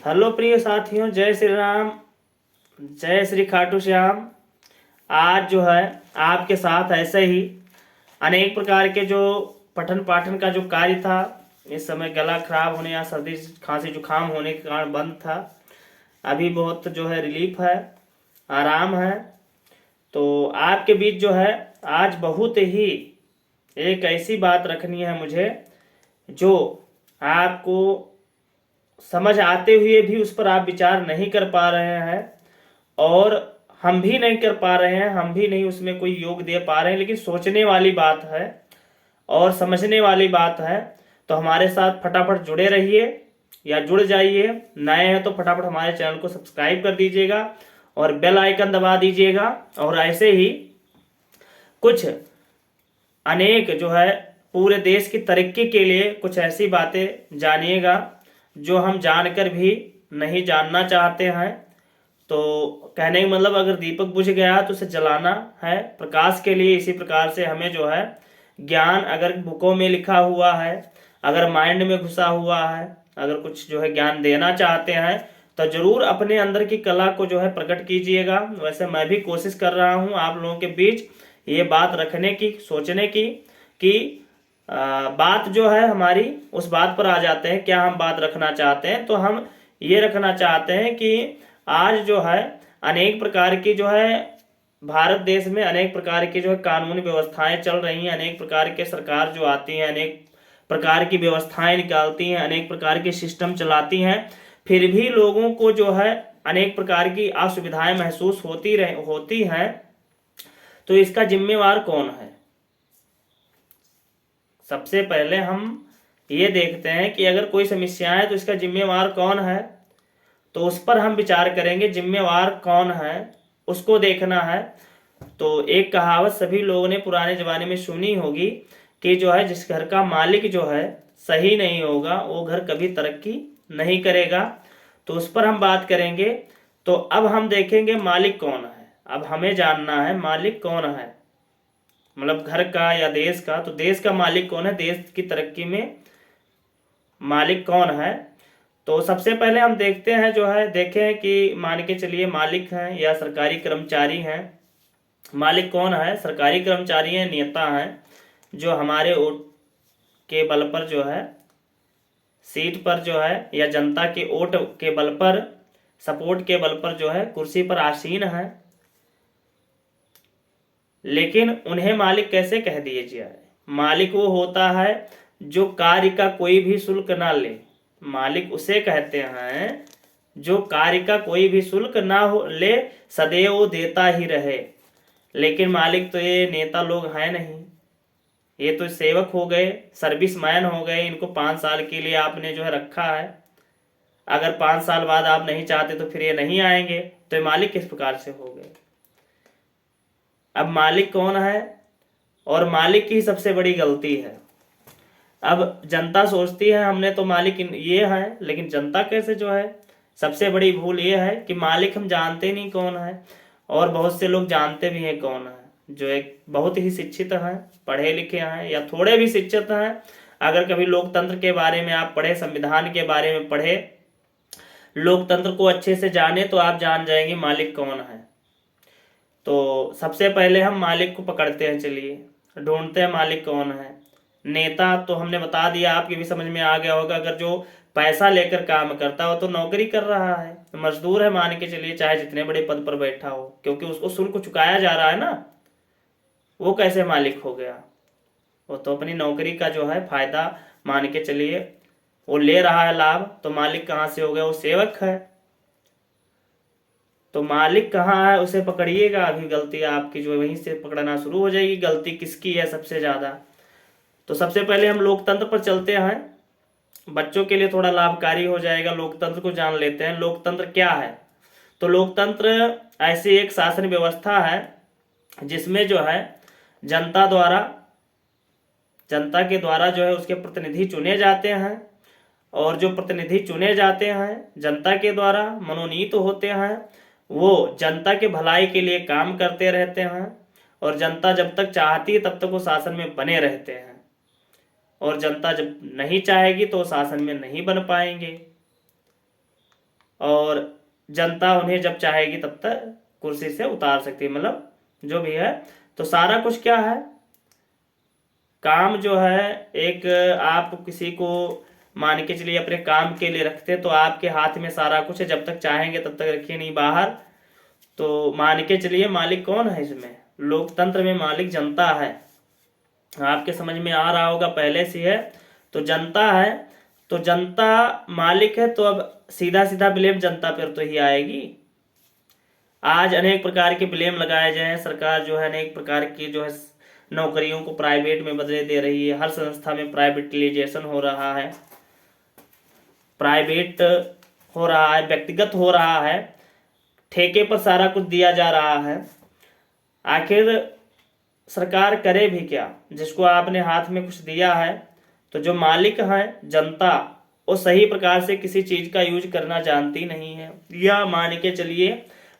Hello प्रिय साथियों, जय श्री राम, जय श्री खाटू श्याम। आज जो है आपके साथ ऐसे ही अनेक प्रकार के जो पठन पाठन का जो कार्य था, इस समय गला खराब होने या सर्दी खांसी जुकाम होने के कारण बंद था। अभी बहुत जो है रिलीफ है, आराम है। तो आपके बीच जो है आज बहुत ही एक ऐसी बात रखनी है मुझे जो आपको समझ आते हुए भी उस पर आप विचार नहीं कर पा रहे हैं, और हम भी नहीं कर पा रहे हैं, हम भी नहीं उसमें कोई योग दे पा रहे हैं, लेकिन सोचने वाली बात है और समझने वाली बात है। तो हमारे साथ फटाफट जुड़े रहिए या जुड़ जाइए। नए हैं तो फटाफट हमारे चैनल को सब्सक्राइब कर दीजिएगा और बेल आइकन दबा दीजिएगा। और ऐसे ही कुछ अनेक जो है पूरे देश की तरक्की के लिए कुछ ऐसी बातें जानिएगा जो हम जानकर भी नहीं जानना चाहते हैं। तो कहने का मतलब, अगर दीपक बुझ गया तो उसे जलाना है प्रकाश के लिए। इसी प्रकार से हमें जो है ज्ञान अगर बुकों में लिखा हुआ है, अगर माइंड में घुसा हुआ है, अगर कुछ जो है ज्ञान देना चाहते हैं तो जरूर अपने अंदर की कला को जो है प्रकट कीजिएगा। वैसे मैं भी कोशिश कर रहा हूँ आप लोगों के बीच ये बात रखने की, सोचने की कि बात जो है हमारी उस बात पर आ जाते हैं। क्या हम बात रखना चाहते हैं? तो हम ये रखना चाहते हैं कि आज जो है अनेक प्रकार की जो है भारत देश में अनेक प्रकार की जो है कानूनी व्यवस्थाएं चल रही हैं। अनेक प्रकार के सरकार जो आती हैं अनेक प्रकार की व्यवस्थाएं निकालती हैं, अनेक प्रकार के सिस्टम चलाती हैं, फिर भी लोगों को जो है अनेक प्रकार की असुविधाएं महसूस होती हैं। तो इसका जिम्मेवार कौन है? सबसे पहले हम ये देखते हैं कि अगर कोई समस्या है तो इसका जिम्मेवार कौन है, तो उस पर हम विचार करेंगे। जिम्मेवार कौन है उसको देखना है। तो एक कहावत सभी लोगों ने पुराने जमाने में सुनी होगी कि जो है जिस घर का मालिक जो है सही नहीं होगा वो घर कभी तरक्की नहीं करेगा। तो उस पर हम बात करेंगे। तो अब हम देखेंगे मालिक कौन है। अब हमें जानना है मालिक कौन है, मतलब घर का या देश का। तो देश का मालिक कौन है, देश की तरक्की में मालिक कौन है? तो सबसे पहले हम देखते हैं जो है, देखें कि मान के चलिए मालिक हैं या सरकारी कर्मचारी हैं। मालिक कौन है? सरकारी कर्मचारी हैं, नेता हैं, जो हमारे वोट के बल पर जो है सीट पर जो है या जनता के वोट के बल पर, सपोर्ट के बल पर जो है कुर्सी पर आसीन है। लेकिन उन्हें मालिक कैसे कह दिए जाए? मालिक वो होता है जो कार्य का कोई भी शुल्क ना ले। मालिक उसे कहते हैं जो कार्य का कोई भी शुल्क ना हो ले, सदैव वो देता ही रहे। लेकिन मालिक तो ये नेता लोग हैं नहीं, ये तो सेवक हो गए, सर्विसमैन हो गए। इनको 5 साल के लिए आपने जो है रखा है। अगर 5 साल बाद आप नहीं चाहते तो फिर ये नहीं आएंगे, तो ये मालिक किस प्रकार से हो गए? अब मालिक कौन है? और मालिक की सबसे बड़ी गलती है, अब जनता सोचती है हमने तो मालिक ये है, लेकिन जनता कैसे जो है, सबसे बड़ी भूल ये है कि मालिक हम जानते नहीं कौन है। और बहुत से लोग जानते भी हैं कौन है, जो एक बहुत ही शिक्षित हैं, पढ़े लिखे हैं या थोड़े भी शिक्षित हैं। अगर कभी लोकतंत्र के बारे में आप पढ़े, संविधान के बारे में पढ़े, लोकतंत्र को अच्छे से जाने, तो आप जान जाएंगे मालिक कौन है। तो सबसे पहले हम मालिक को पकड़ते हैं, चलिए ढूंढते हैं मालिक कौन है। नेता तो हमने बता दिया, आपकी भी समझ में आ गया होगा। अगर जो पैसा लेकर काम करता हो तो नौकरी कर रहा है, मजदूर है मान के चलिए, चाहे जितने बड़े पद पर बैठा हो, क्योंकि उसको शुल्क चुकाया जा रहा है ना। वो कैसे मालिक हो गया? वो तो अपनी नौकरी का जो है फायदा मान के चलिए वो ले रहा है लाभ। तो मालिक कहाँ से हो गया? वो सेवक है। तो मालिक कहाँ है उसे पकड़िएगा। अभी गलती आपकी जो है वहीं से पकड़ना शुरू हो जाएगी, गलती किसकी है सबसे ज्यादा। तो सबसे पहले हम लोकतंत्र पर चलते हैं, बच्चों के लिए थोड़ा लाभकारी हो जाएगा। लोकतंत्र को जान लेते हैं, लोकतंत्र क्या है। तो लोकतंत्र ऐसी एक शासन व्यवस्था है जिसमें जो है जनता द्वारा, जनता के द्वारा जो है उसके प्रतिनिधि चुने जाते हैं। और जो प्रतिनिधि चुने जाते हैं जनता के द्वारा मनोनीत होते हैं, वो जनता के भलाई के लिए काम करते रहते हैं। और जनता जब तक चाहती है तब तक वो शासन में बने रहते हैं, और जनता जब नहीं चाहेगी तो शासन में नहीं बन पाएंगे। और जनता उन्हें जब चाहेगी तब तक कुर्सी से उतार सकती है, मतलब जो भी है। तो सारा कुछ क्या है, काम जो है, एक आप किसी को मान के चलिए अपने काम के लिए रखते तो आपके हाथ में सारा कुछ है, जब तक चाहेंगे तब तक रखिए, नहीं बाहर। तो मान के चलिए मालिक कौन है इसमें, लोकतंत्र में मालिक जनता है। आपके समझ में आ रहा होगा पहले से है। तो जनता है, तो जनता मालिक है, तो अब सीधा सीधा ब्लेम जनता पर तो ही आएगी। आज अनेक प्रकार के ब्लेम लगाए जाए हैं, सरकार जो है अनेक प्रकार की जो है नौकरियों को प्राइवेट में बदले दे रही है, हर संस्था में प्राइवेटाइजेशन हो रहा है, प्राइवेट हो रहा है, व्यक्तिगत हो रहा है, ठेके पर सारा कुछ दिया जा रहा है। आखिर सरकार करे भी क्या, जिसको आपने हाथ में कुछ दिया है, तो जो मालिक है जनता, वो सही प्रकार से किसी चीज का यूज करना जानती नहीं है। या मान के चलिए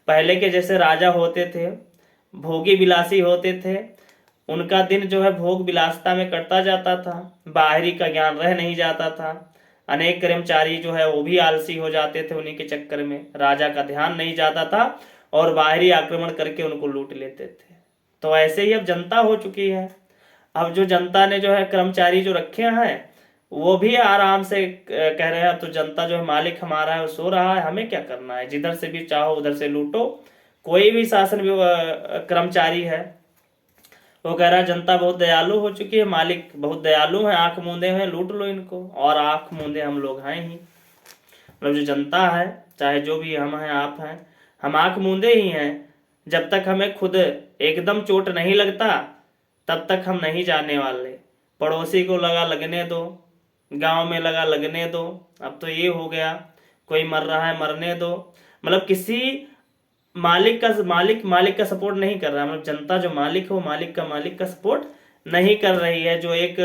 पहले के जैसे राजा होते थे, भोगी विलासी होते थे, उनका दिन जो है भोग विलासिता में कटता जाता था, बाहरी का ज्ञान रह नहीं जाता था। अनेक कर्मचारी जो है वो भी आलसी हो जाते थे, उन्हीं के चक्कर में राजा का ध्यान नहीं जाता था और बाहरी आक्रमण करके उनको लूट लेते थे। तो ऐसे ही अब जनता हो चुकी है। अब जो जनता ने जो है कर्मचारी जो रखे हैं वो भी आराम से कह रहे हैं, तो जनता जो है मालिक हमारा है वो सो रहा है, हमें क्या करना है, जिधर से भी चाहो उधर से लूटो। कोई भी शासन कर्मचारी है वो कह रहा है जनता बहुत दयालु हो चुकी है, मालिक बहुत दयालु है, आंख मूंदे हैं, लूट लो इनको, और आंख मूंदे हम लोग हैं ही। मतलब जो जनता है, चाहे जो भी हम हैं आप हैं, हम आंख मूंदे ही हैं। जब तक हमें खुद एकदम चोट नहीं लगता तब तक हम नहीं जाने वाले। पड़ोसी को लगा लगने दो, गांव में लगा लगने दो, अब तो ये हो गया कोई मर रहा है मरने दो। मतलब किसी मालिक का सपोर्ट नहीं कर रहा, मतलब जनता जो मालिक है वो मालिक का सपोर्ट नहीं कर रही है। जो एक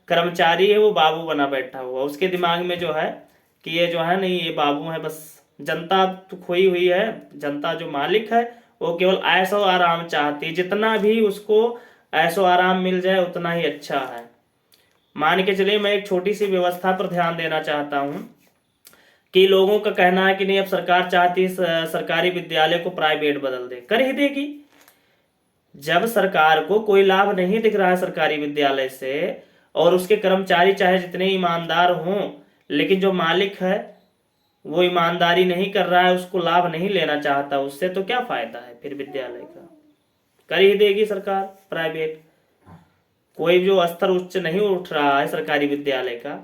कर्मचारी है वो बाबू बना बैठा हुआ, उसके दिमाग में जो है कि ये जो है नहीं, ये बाबू है बस। जनता तो खोई हुई है, जनता जो मालिक है वो केवल ऐशो आराम चाहती है, जितना भी उसको ऐशो आराम मिल जाए उतना ही अच्छा है। मान के चलिए मैं एक छोटी सी व्यवस्था पर ध्यान देना चाहता हूँ कि लोगों का कहना है कि नहीं, अब सरकार चाहती है सरकारी विद्यालय को प्राइवेट बदल दे, कर ही देगी। जब सरकार को कोई लाभ नहीं दिख रहा है सरकारी विद्यालय से, और उसके कर्मचारी चाहे जितने ईमानदार हों, लेकिन जो मालिक है वो ईमानदारी नहीं कर रहा है, उसको लाभ नहीं लेना चाहता उससे, तो क्या फायदा है फिर विद्यालय का। कर ही देगी सरकार प्राइवेट। कोई जो स्तर उच्च नहीं उठ रहा है सरकारी विद्यालय का,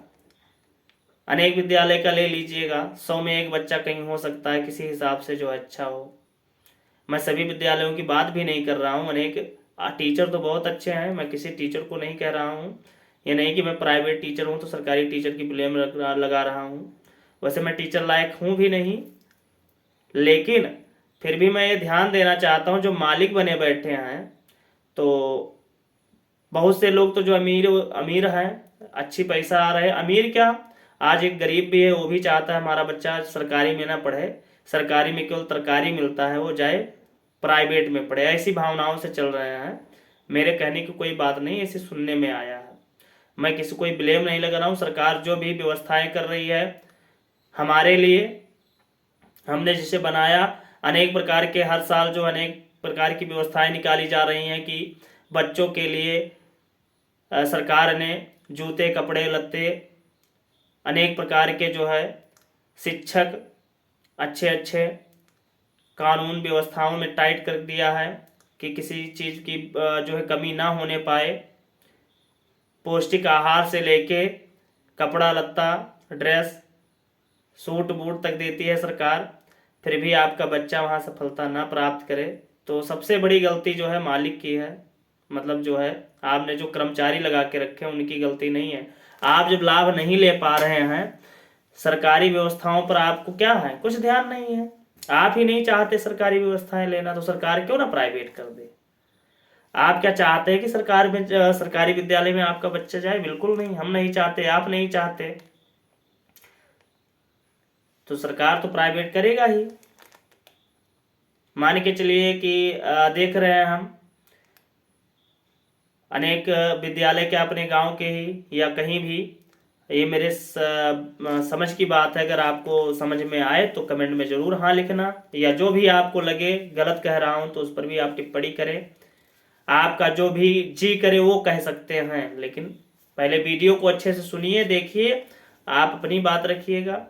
अनेक विद्यालय का ले लीजिएगा, 100 में एक बच्चा कहीं हो सकता है किसी हिसाब से जो अच्छा हो। मैं सभी विद्यालयों की बात भी नहीं कर रहा हूँ, अनेक टीचर तो बहुत अच्छे हैं, मैं किसी टीचर को नहीं कह रहा हूँ। ये नहीं कि मैं प्राइवेट टीचर हूँ तो सरकारी टीचर की ब्लेम लगा रहा हूँ, वैसे मैं टीचर लायक हूँ भी नहीं। लेकिन फिर भी मैं ये ध्यान देना चाहता हूँ, जो मालिक बने बैठे हैं, तो बहुत से लोग तो जो अमीर अमीर हैं, अच्छी पैसा आ रहा है, अमीर क्या, आज एक गरीब भी है वो भी चाहता है हमारा बच्चा सरकारी में ना पढ़े, सरकारी में केवल तरकारी मिलता है, वो जाए प्राइवेट में पढ़े, ऐसी भावनाओं से चल रहे हैं। मेरे कहने की कोई बात नहीं, ऐसे सुनने में आया है। मैं किसी कोई ब्लेम नहीं लगा रहा हूँ, सरकार जो भी व्यवस्थाएं कर रही है हमारे लिए, हमने जिसे बनाया, अनेक प्रकार के हर साल जो अनेक प्रकार की व्यवस्थाएं निकाली जा रही हैं कि बच्चों के लिए सरकार ने जूते कपड़े लत्ते, अनेक प्रकार के जो है शिक्षक, अच्छे अच्छे कानून व्यवस्थाओं में टाइट कर दिया है कि किसी चीज़ की जो है कमी ना होने पाए। पौष्टिक आहार से लेके कपड़ा लत्ता ड्रेस सूट बूट तक देती है सरकार, फिर भी आपका बच्चा वहाँ सफलता ना प्राप्त करे, तो सबसे बड़ी गलती जो है मालिक की है। मतलब जो है आपने जो कर्मचारी लगा के रखे हैं उनकी गलती नहीं है। आप जब लाभ नहीं ले पा रहे हैं सरकारी व्यवस्थाओं पर, आपको क्या है, कुछ ध्यान नहीं है, आप ही नहीं चाहते सरकारी व्यवस्थाएं लेना, तो सरकार क्यों ना प्राइवेट कर दे। आप क्या चाहते हैं कि सरकार में सरकारी विद्यालय में आपका बच्चा जाए, बिल्कुल नहीं, हम नहीं चाहते, आप नहीं चाहते, तो सरकार तो प्राइवेट करेगा ही। मान के चलिए कि देख रहे हैं हम अनेक विद्यालय के अपने गांव के ही या कहीं भी ये मेरे समझ की बात है। अगर आपको समझ में आए तो कमेंट में ज़रूर हाँ लिखना, या जो भी आपको लगे गलत कह रहा हूँ तो उस पर भी आप टिप्पणी करें। आपका जो भी जी करे वो कह सकते हैं, लेकिन पहले वीडियो को अच्छे से सुनिए, देखिए, आप अपनी बात रखिएगा।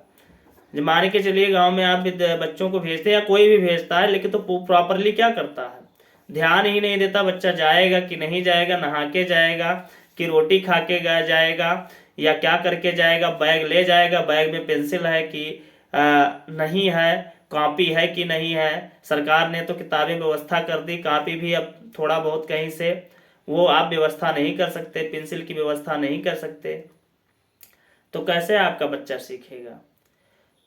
मान के चलिए गांव में आप बच्चों को भेजते हैं या कोई भी भेजता है, लेकिन तो प्रॉपरली क्या करता है, ध्यान ही नहीं देता बच्चा जाएगा कि नहीं जाएगा, नहा के जाएगा कि रोटी खा के जाएगा, या क्या करके जाएगा, बैग ले जाएगा, बैग में पेंसिल है कि नहीं है, कॉपी है कि नहीं है। सरकार ने तो किताबें व्यवस्था कर दी, कॉपी भी अब थोड़ा बहुत कहीं से वो आप व्यवस्था नहीं कर सकते, पेंसिल की व्यवस्था नहीं कर सकते, तो कैसे आपका बच्चा सीखेगा।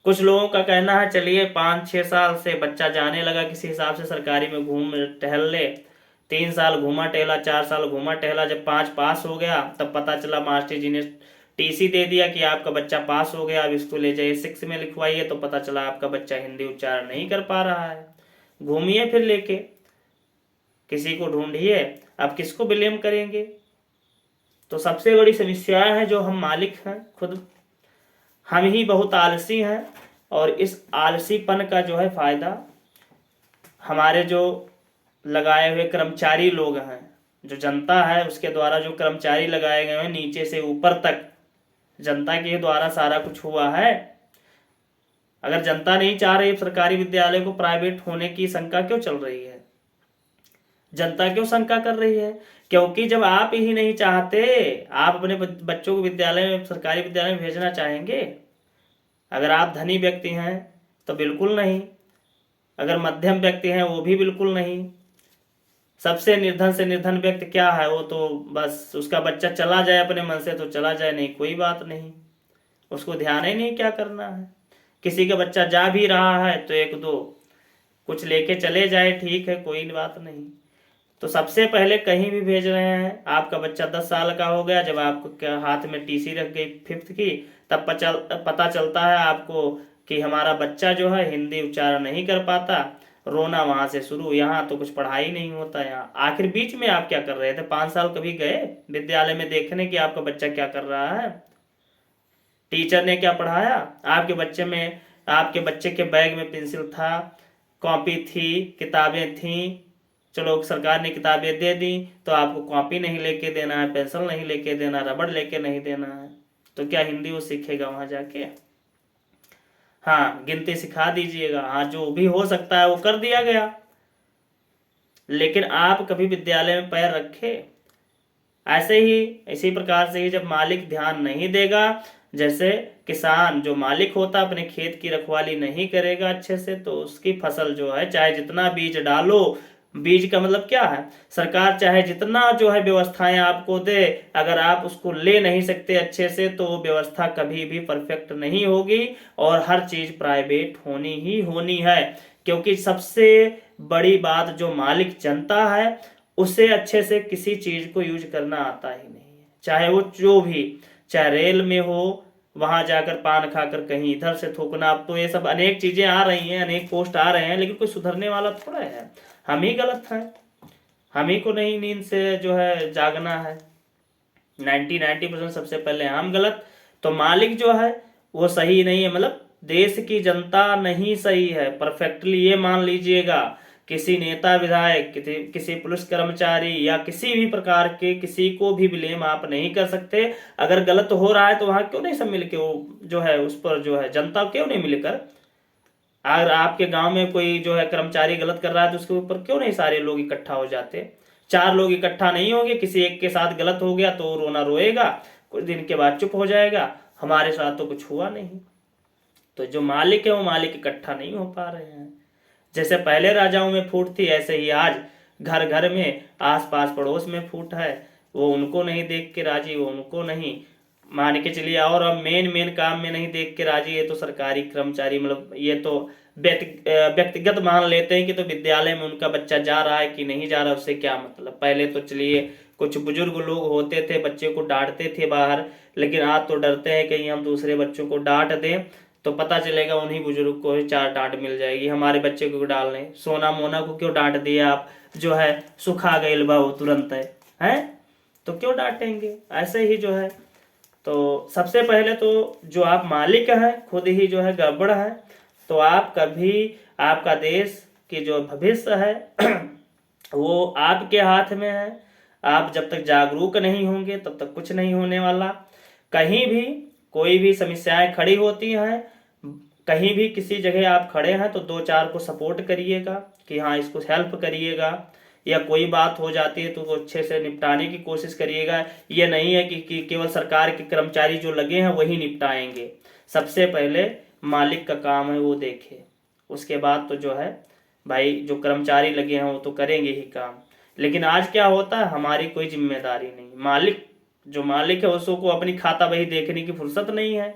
कुछ लोगों का कहना है चलिए 5-6 साल से बच्चा जाने लगा किसी हिसाब से सरकारी में घूम टहल ले, 3 साल घूमा टहला, 4 साल घूमा टहला, जब 5 पास हो गया तब पता चला मास्टर जी ने टीसी दे दिया कि आपका बच्चा पास हो गया, अब इसको ले जाइए 6 में लिखवाइए, तो पता चला आपका बच्चा हिंदी उच्चारण नहीं कर पा रहा है। घूमिए फिर लेके, किसी को ढूंढिए, अब किसको ब्लेम करेंगे। तो सबसे बड़ी समस्या है जो हम मालिक हैं खुद, हम ही बहुत आलसी हैं, और इस आलसीपन का जो है फायदा हमारे जो लगाए हुए कर्मचारी लोग हैं, जो जनता है उसके द्वारा जो कर्मचारी लगाए गए हैं नीचे से ऊपर तक, जनता के द्वारा सारा कुछ हुआ है। अगर जनता नहीं चाह रही सरकारी विद्यालय को प्राइवेट होने की शंका क्यों चल रही है, जनता क्यों शंका कर रही है? क्योंकि जब आप ही नहीं चाहते, आप अपने बच्चों को विद्यालय में, सरकारी विद्यालय में भेजना चाहेंगे? अगर आप धनी व्यक्ति हैं तो बिल्कुल नहीं, अगर मध्यम व्यक्ति हैं वो भी बिल्कुल नहीं, सबसे निर्धन से निर्धन व्यक्ति क्या है, वो तो बस उसका बच्चा चला जाए अपने मन से तो चला जाए, नहीं कोई बात नहीं, उसको ध्यान ही नहीं क्या करना है। किसी का बच्चा जा भी रहा है तो 1-2 कुछ लेके चले जाए, ठीक है, कोई बात नहीं। तो सबसे पहले कहीं भी भेज रहे हैं, आपका बच्चा 10 साल का हो गया, जब आपको हाथ में टीसी रख गई 5th की, तब पता चलता है आपको कि हमारा बच्चा जो है हिंदी उच्चारण नहीं कर पाता, रोना वहां से शुरू, यहाँ तो कुछ पढ़ाई नहीं होता। यहाँ आखिर बीच में आप क्या कर रहे थे? 5 साल कभी गए विद्यालय में देखने कि आपका बच्चा क्या कर रहा है? टीचर ने क्या पढ़ाया? आपके बच्चे में, आपके बच्चे के बैग में पेंसिल था, कॉपी थी, किताबें थी, चलो सरकार ने किताबें दे दी तो आपको कॉपी नहीं लेके देना है, पेंसिल नहीं लेके देना, रबड़ लेके नहीं देना है, तो क्या हिंदी वो सीखेगा वहां जाके? हाँ, गिनती सिखा दीजिएगा, हाँ जो भी हो सकता है वो कर दिया गया, लेकिन आप कभी विद्यालय में पैर रखे? ऐसे ही, इसी प्रकार से ही जब मालिक ध्यान नहीं देगा, जैसे किसान जो मालिक होता अपने खेत की रखवाली नहीं करेगा अच्छे से, तो उसकी फसल जो है, चाहे जितना बीज डालो, बीज का मतलब क्या है, सरकार चाहे जितना जो है व्यवस्थाएं आपको दे, अगर आप उसको ले नहीं सकते अच्छे से तो वो व्यवस्था कभी भी परफेक्ट नहीं होगी, और हर चीज प्राइवेट होनी ही होनी है। क्योंकि सबसे बड़ी बात, जो मालिक जनता है उसे अच्छे से किसी चीज को यूज करना आता ही नहीं है, चाहे वो जो भी, चाहे रेल में हो, वहां जाकर पान खाकर कहीं इधर से थूकना, अब तो ये सब अनेक चीजें आ रही हैं, अनेक पोस्ट आ रहे हैं, लेकिन कोई सुधरने वाला थोड़ा है, हम ही गलत हैं, हम ही को नहीं नींद से जो है जागना है। 90% सबसे पहले हम गलत, तो मालिक जो है वो सही नहीं है, मतलब देश की जनता नहीं सही है परफेक्टली, ये मान लीजिएगा। किसी नेता विधायक, किसी पुलिस कर्मचारी या किसी भी प्रकार के किसी को भी ब्लेम आप नहीं कर सकते। अगर गलत हो रहा है तो वहां क्यों नहीं सब मिलके वो जो है उस पर जो है जनता क्यों नहीं मिलकर, अगर आपके गांव में कोई जो है कर्मचारी गलत कर रहा है तो उसके ऊपर क्यों नहीं सारे लोग इकट्ठा हो जाते? 4 लोग इकट्ठा नहीं होंगे, किसी एक के साथ गलत हो गया तो रोना रोएगा, कुछ दिन के बाद चुप हो जाएगा, हमारे साथ तो कुछ हुआ नहीं। तो जो मालिक है वो मालिक इकट्ठा नहीं हो पा रहे हैं। जैसे पहले राजाओं में फूट थी, ऐसे ही आज घर घर में, आस पास पड़ोस में फूट है, वो उनको नहीं देख के राजी, वो उनको नहीं मान के चलिए, और अब मेन काम में नहीं देख के राजी, ये तो सरकारी कर्मचारी, मतलब ये तो व्यक्तिगत मान लेते हैं कि तो विद्यालय में उनका बच्चा जा रहा है कि नहीं जा रहा, उससे क्या मतलब। पहले तो चलिए कुछ बुजुर्ग लोग होते थे बच्चे को डांटते थे बाहर, लेकिन आज तो डरते हैं कहीं हम दूसरे बच्चों को डांट दें तो पता चलेगा उन्हीं बुजुर्ग को ही 4 डांट मिल जाएगी, हमारे बच्चे को डाल लें, सोना मोना को क्यों डांट दिया आप, जो है सुखा गई बहू तुरंत है, हैं? तो क्यों डांटेंगे? ऐसे ही जो है तो सबसे पहले तो जो आप मालिक हैं खुद ही जो है गड़बड़ है, तो आप कभी, आपका देश की जो भविष्य है वो आपके हाथ में है। आप जब तक जागरूक नहीं होंगे तब तक कुछ नहीं होने वाला। कहीं भी कोई भी समस्याएं खड़ी होती हैं, कहीं भी किसी जगह आप खड़े हैं तो दो चार को सपोर्ट करिएगा कि हाँ इसको हेल्प करिएगा, या कोई बात हो जाती है तो वो अच्छे से निपटाने की कोशिश करिएगा। ये नहीं है कि केवल सरकार के कर्मचारी जो लगे हैं वही निपटाएंगे। सबसे पहले मालिक का काम है वो देखे, उसके बाद तो जो है भाई जो कर्मचारी लगे हैं वो तो करेंगे ही काम। लेकिन आज क्या होता है, हमारी कोई जिम्मेदारी नहीं, मालिक जो मालिक है उसको अपनी खाता बही देखने की फुर्सत नहीं है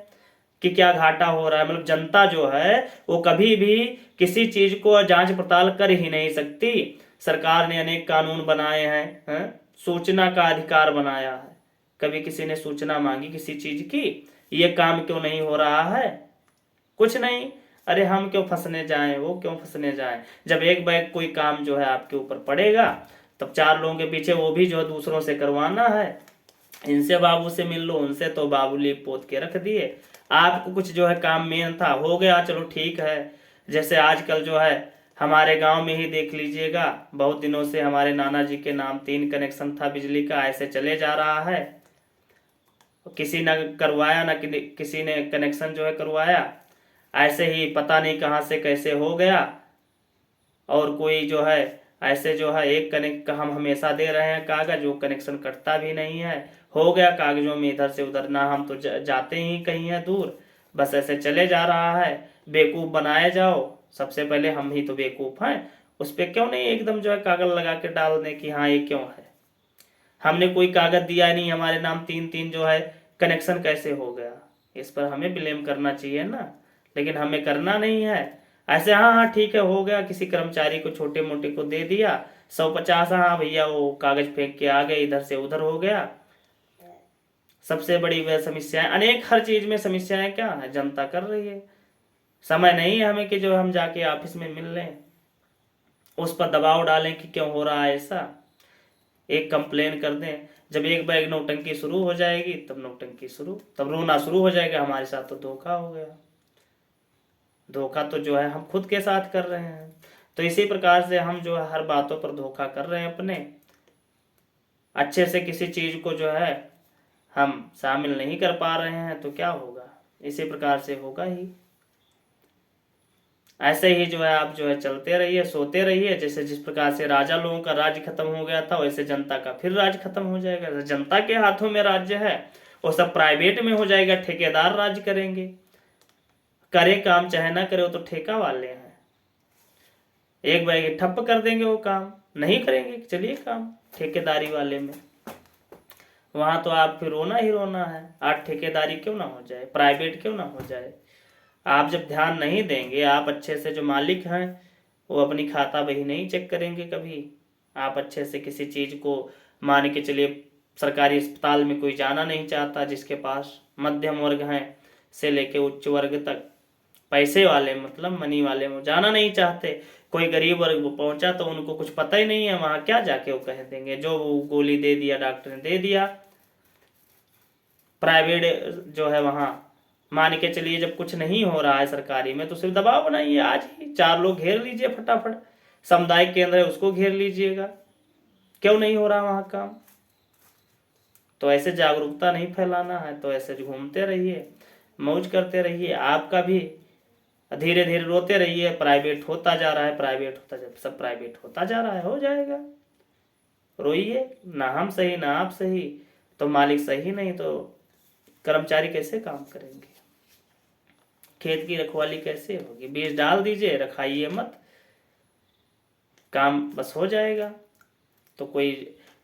कि क्या घाटा हो रहा है। मतलब जनता जो है वो कभी भी किसी चीज को जांच पड़ताल कर ही नहीं सकती। सरकार ने अनेक कानून बनाए हैं, सूचना का अधिकार बनाया है, कभी किसी ने सूचना मांगी किसी चीज की, ये काम क्यों नहीं हो रहा है, कुछ नहीं। अरे हम क्यों फंसने जाएं, वो क्यों फंसने जाएं। जब एक बैग कोई काम जो है आपके ऊपर पड़ेगा तब चार लोगों के पीछे वो भी जो है दूसरों से करवाना है। इनसे बाबू से मिल लो, उनसे तो बाबू लीप पोत के रख दिए। आपको कुछ जो है काम मेन था हो गया, चलो ठीक है। जैसे आजकल जो है हमारे गांव में ही देख लीजिएगा, बहुत दिनों से हमारे नाना जी के नाम 3 कनेक्शन था बिजली का, ऐसे चले जा रहा है। किसी ने करवाया ना किसी ने कनेक्शन जो है करवाया, ऐसे ही पता नहीं कहाँ से कैसे हो गया। और कोई जो है ऐसे जो है एक कनेक्ट का हम हमेशा दे रहे हैं कागज, वो कनेक्शन कटता भी नहीं है, हो गया कागजों में इधर से उधर, ना हम तो जाते ही कहीं है दूर, बस ऐसे चले जा रहा है। बेवकूफ बनाए जाओ, सबसे पहले हम ही तो बेवकूफ हैं। उस पर क्यों नहीं एकदम जो है कागज लगा के डाल दें कि हाँ ये क्यों है, हमने कोई कागज दिया नहीं, हमारे नाम 3 जो है कनेक्शन कैसे हो गया। इस पर हमें ब्लेम करना चाहिए ना, लेकिन हमें करना नहीं है। ऐसे हाँ हाँ ठीक है हो गया, किसी कर्मचारी को छोटे मोटे को दे दिया 150, हाँ भैया वो कागज फेंक के आ गए, इधर से उधर हो गया। सबसे बड़ी वह समस्याएं, अनेक हर चीज में समस्याएं क्या है जनता कर रही है। समय नहीं है हमें कि जो हम जाके ऑफिस में मिल लें, उस पर दबाव डालें कि क्यों हो रहा है ऐसा, एक कंप्लेन कर दें। जब एक बार नौटंकी शुरू हो जाएगी तब नौटंकी शुरू, तब रोना शुरू हो जाएगा, हमारे साथ तो धोखा हो गया। धोखा तो जो है हम खुद के साथ कर रहे हैं। तो इसी प्रकार से हम जो है हर बातों पर धोखा कर रहे हैं अपने, अच्छे से किसी चीज को जो है हम शामिल नहीं कर पा रहे हैं, तो क्या होगा, इसी प्रकार से होगा ही। ऐसे ही जो है आप जो है चलते रहिए, सोते रहिए। जैसे जिस प्रकार से राजा लोगों का राज्य खत्म हो गया था, वैसे जनता का फिर राज्य खत्म हो जाएगा। जनता के हाथों में राज्य है, वो सब प्राइवेट में हो जाएगा, ठेकेदार राज्य करेंगे। करे काम चाहे ना करे, वो तो ठेका वाले हैं, एक बार ठप्प कर देंगे, वो काम नहीं करेंगे, चलिए काम ठेकेदारी वाले में। वहां तो आप फिर रोना ही रोना है, आज ठेकेदारी क्यों ना हो जाए, प्राइवेट क्यों ना हो जाए। आप जब ध्यान नहीं देंगे, आप अच्छे से जो मालिक हैं वो अपनी खाता बही नहीं चेक करेंगे कभी, आप अच्छे से किसी चीज को मान के चलिए, सरकारी अस्पताल में कोई जाना नहीं चाहता, जिसके पास मध्यम वर्ग हैं से लेके उच्च वर्ग तक, पैसे वाले मतलब मनी वाले वो जाना नहीं चाहते। कोई गरीब वर्ग वो पहुंचा तो उनको कुछ पता ही नहीं है, वहां क्या जाके वो कह देंगे, जो वो गोली दे दिया डॉक्टर ने दे दिया। प्राइवेट जो है वहां मान के चलिए जब कुछ नहीं हो रहा है सरकारी में, तो सिर्फ दबाव बनाइए, आज ही 4 लोग घेर लीजिए फटाफट, सामुदायिक केंद्र है उसको घेर लीजिएगा, क्यों नहीं हो रहा वहां काम। तो ऐसे जागरूकता नहीं फैलाना है, तो ऐसे घूमते रहिए, मौज करते रहिए, आपका भी धीरे धीरे रोते रहिए, प्राइवेट होता जा रहा है, प्राइवेट होता जा, सब प्राइवेट होता जा रहा है, हो जाएगा। रोइए ना, हम सही ना आप सही, तो मालिक सही नहीं तो कर्मचारी कैसे काम करेंगे, खेत की रखवाली कैसे होगी। बीज डाल दीजिए, रखाइए मत, काम बस हो जाएगा। तो कोई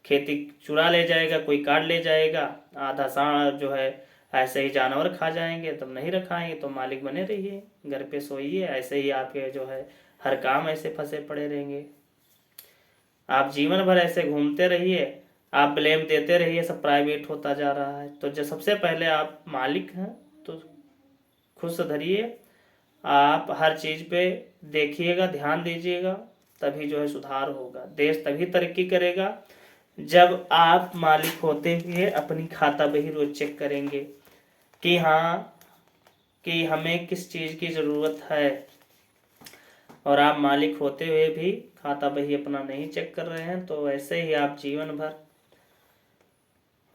खेती चुरा ले जाएगा, कोई काट ले जाएगा, आधा साढ़ जो है ऐसे ही जानवर खा जाएंगे, तब नहीं रखाएंगे। तो मालिक बने रहिए, घर पे सोइए, ऐसे ही आपके जो है हर काम ऐसे फंसे पड़े रहेंगे। आप जीवन भर ऐसे घूमते रहिए, आप ब्लेम देते रहिए, सब प्राइवेट होता जा रहा है। तो जो सबसे पहले आप मालिक हैं तो खुद सुधरिए, आप हर चीज पे देखिएगा, ध्यान दीजिएगा, तभी जो है सुधार होगा, देश तभी तरक्की करेगा जब आप मालिक होते हुए अपनी खाता बही रोज चेक करेंगे कि हाँ, कि हमें किस चीज़ की ज़रूरत है, और आप मालिक होते हुए भी खाता बही अपना नहीं चेक कर रहे हैं, तो ऐसे ही आप जीवन भर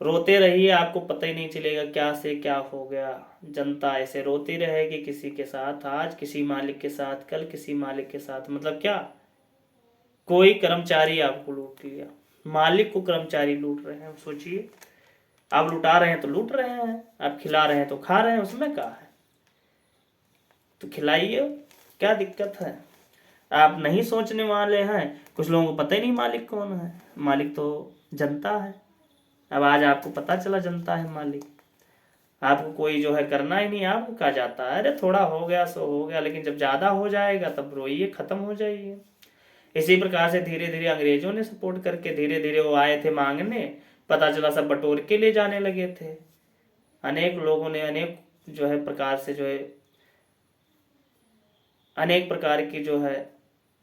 रोते रहिए, आपको पता ही नहीं चलेगा क्या से क्या हो गया। जनता ऐसे रोती रहेगी, किसी के साथ आज, किसी मालिक के साथ कल, किसी मालिक के साथ, मतलब क्या, कोई कर्मचारी आपको लूट लिया, मालिक को कर्मचारी लूट रहे हैं। सोचिए, आप लुटा रहे हैं तो लूट रहे हैं, आप खिला रहे हैं तो खा रहे हैं, उसमें क्या है, तो खिलाइए, क्या दिक्कत है। आप नहीं सोचने वाले हैं, कुछ लोगों को पता ही नहीं मालिक कौन है, मालिक तो जनता है। अब आज आपको पता चला जनता है मालिक, आपको कोई जो है करना ही नहीं, आपको कहा जाता है अरे थोड़ा हो गया सो हो गया, लेकिन जब ज़्यादा हो जाएगा तब रोइए, ख़त्म हो जाइए। इसी प्रकार से धीरे धीरे अंग्रेजों ने सपोर्ट करके धीरे धीरे वो आए थे मांगने, पता चला सब बटोर के ले जाने लगे थे। अनेक लोगों ने अनेक जो है प्रकार से जो है अनेक प्रकार की जो है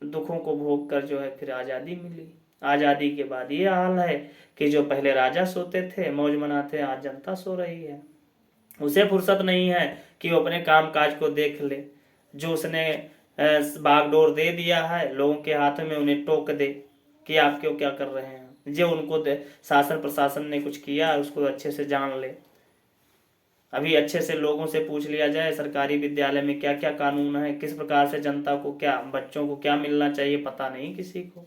दुखों को भोग कर जो है फिर आज़ादी मिली। आज़ादी के बाद ये हाल है कि जो पहले राजा सोते थे मौज मनाते, आज जनता सो रही है। उसे फुर्सत नहीं है कि वो अपने काम काज को देख ले, जो उसने बागडोर दे दिया है लोगों के हाथ में, उन्हें टोक दे कि आप क्यों क्या कर रहे हैं। जो उनको शासन प्रशासन ने कुछ किया उसको अच्छे से जान ले। अभी अच्छे से लोगों से पूछ लिया जाए सरकारी विद्यालय में क्या क्या कानून है, किस प्रकार से जनता को क्या, बच्चों को क्या मिलना चाहिए, पता नहीं किसी को।